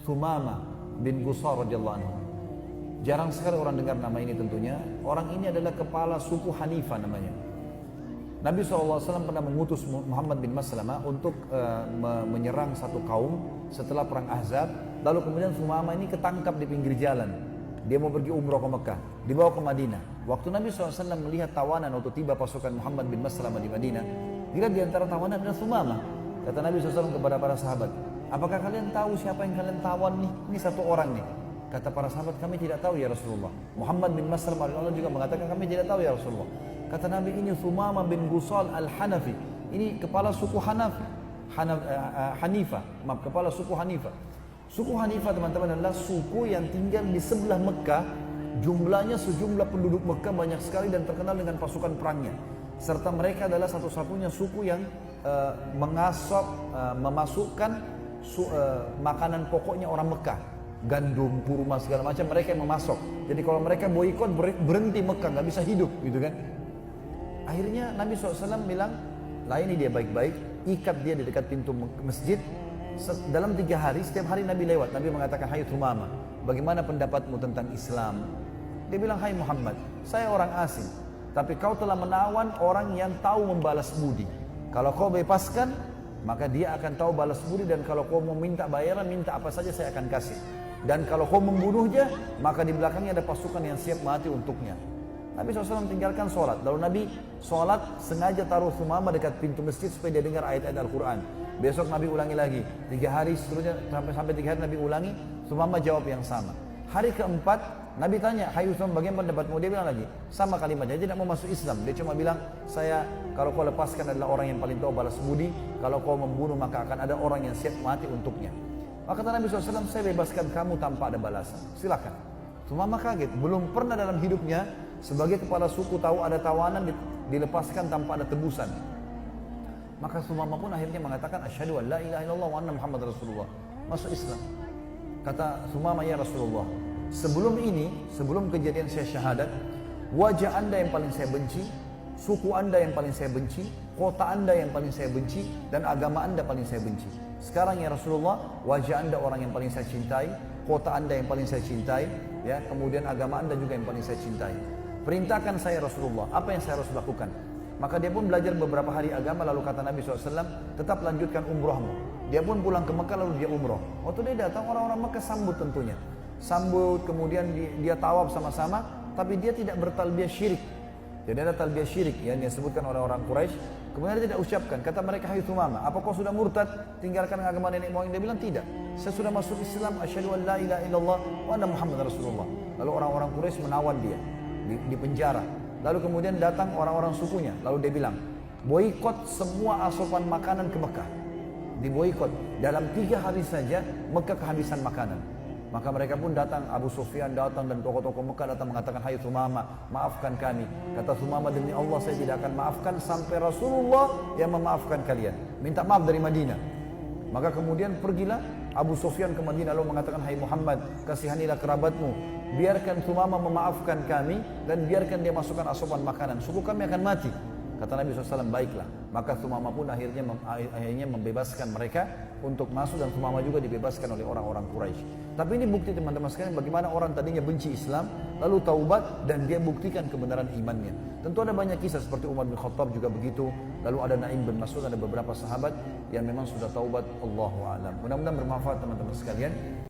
Thumama bin Gusar radhiyallahu anhu. Jarang sekali orang dengar nama ini tentunya. Orang ini adalah kepala suku Hanifah namanya. Nabi SAW pernah mengutus Muhammad bin Maslamah untuk menyerang satu kaum setelah perang Ahzab. Lalu kemudian Thumama ini ketangkap di pinggir jalan. Dia mau pergi umrah ke Mekah, dibawa ke Madinah. Waktu Nabi SAW melihat tawanan waktu tiba pasukan Muhammad bin Maslamah di Madinah, dilihat di antara tawanan adalah Thumama. Kata Nabi SAW kepada para sahabat, apakah kalian tahu siapa yang kalian tawan nih? Ini satu orang nih. Kata para sahabat, kami tidak tahu ya Rasulullah. Muhammad bin Maslamah Allah juga mengatakan kami tidak tahu ya Rasulullah. Kata Nabi, ini Thumama bin Gusal al-Hanafi. Ini kepala suku Hanifah. Maaf, kepala suku Hanifah. Suku Hanifah teman-teman adalah suku yang tinggal di sebelah Mekah. Jumlahnya sejumlah penduduk Mekah banyak sekali dan terkenal dengan pasukan perangnya. Serta mereka adalah satu-satunya suku yang memasukkan makanan pokoknya orang Mekah. Gandum, kurma, segala macam mereka yang memasok. Jadi kalau mereka boikot berhenti Mekah, nggak bisa hidup gitu kan. Akhirnya Nabi SAW bilang, layani dia baik-baik, ikat dia di dekat pintu masjid. Dalam 3 hari, setiap hari Nabi lewat, Nabi mengatakan, hai Thumama, bagaimana pendapatmu tentang Islam? Dia bilang, hai Muhammad, saya orang asing, tapi kau telah menawan orang yang tahu membalas budi. Kalau kau bebaskan, maka dia akan tahu balas budi, dan kalau kau mau minta bayaran, minta apa saja saya akan kasih. Dan kalau kau membunuhnya, maka di belakangnya ada pasukan yang siap mati untuknya. Nabi SAW tinggalkan sholat. Lalu Nabi sholat sengaja taruh Thumama dekat pintu masjid supaya dia dengar ayat-ayat Al-Quran. Besok Nabi ulangi lagi. 3 hari seterusnya sampai 3 hari Nabi ulangi. Thumama jawab yang sama. Hari keempat Nabi tanya, hai Thumama bagaimana pendapatmu? Dia bilang lagi sama kalimatnya. Dia tidak mau masuk Islam. Dia cuma bilang, saya kalau kau lepaskan adalah orang yang paling tahu balas budi. Kalau kau membunuh maka akan ada orang yang siap mati untuknya. Maka kata Nabi SAW, saya bebaskan kamu tanpa ada balasan. Silakan. Thumama kaget. Belum pernah dalam hidupnya sebagai kepala suku tahu ada tawanan dilepaskan tanpa ada tebusan. Maka Thumama pun akhirnya mengatakan asyhadu an la ilaha illallah wa anna Muhammad Rasulullah. Masuk Islam. Kata Thumama, ya Rasulullah, sebelum ini, sebelum kejadian saya syahadat, wajah anda yang paling saya benci, suku anda yang paling saya benci, kota anda yang paling saya benci, dan agama anda paling saya benci. Sekarang ya Rasulullah, wajah anda orang yang paling saya cintai, kota anda yang paling saya cintai, ya, kemudian agama anda juga yang paling saya cintai. Perintahkan saya Rasulullah, apa yang saya harus lakukan? Maka dia pun belajar beberapa hari agama, lalu kata Nabi SAW, tetap lanjutkan umrohmu. Dia pun pulang ke Mekah lalu dia umroh. Waktu dia datang, orang-orang Mekah sambut tentunya. Sambut, kemudian dia tawaf sama-sama, tapi dia tidak bertalbiyah syirik. Jadi ada talbiyah syirik yang disebutkan oleh orang Quraisy. Kemudian dia tidak ucapkan. Kata mereka, hai Thumama, apa kau sudah murtad? Tinggalkan agama nenek moyang? Dia bilang tidak. Saya sudah masuk Islam, asyhadu an la ilaha illallah wa anna Muhammad Rasulullah. Lalu orang-orang Quraisy menawan dia di penjara. Lalu kemudian datang orang-orang sukunya. Lalu dia bilang, boikot semua asupan makanan ke Mekah. Diboikot. Dalam 3 hari saja Mekah kehabisan makanan. Maka mereka pun datang, Abu Sufyan datang dan tokoh-tokoh Mekah datang mengatakan, hai Thumama, maafkan kami. Kata Thumama, demi Allah saya tidak akan maafkan sampai Rasulullah yang memaafkan kalian. Minta maaf dari Madinah. Maka kemudian pergilah Abu Sufyan ke Madinah lalu mengatakan, hai Muhammad, kasihanilah kerabatmu. Biarkan Thumama memaafkan kami dan biarkan dia masukkan asupan makanan. Suku kami akan mati. Kata Nabi SAW, baiklah. Maka Thumama pun akhirnya membebaskan mereka untuk masuk, dan Thumama juga dibebaskan oleh orang-orang Quraisy. Tapi ini bukti teman-teman sekalian bagaimana orang tadinya benci Islam lalu taubat dan dia buktikan kebenaran imannya. Tentu ada banyak kisah seperti Umar bin Khattab juga begitu. Lalu ada Naim bin Mas'ud, ada beberapa sahabat yang memang sudah taubat. Allahu a'lam. Mudah-mudahan bermanfaat teman-teman sekalian.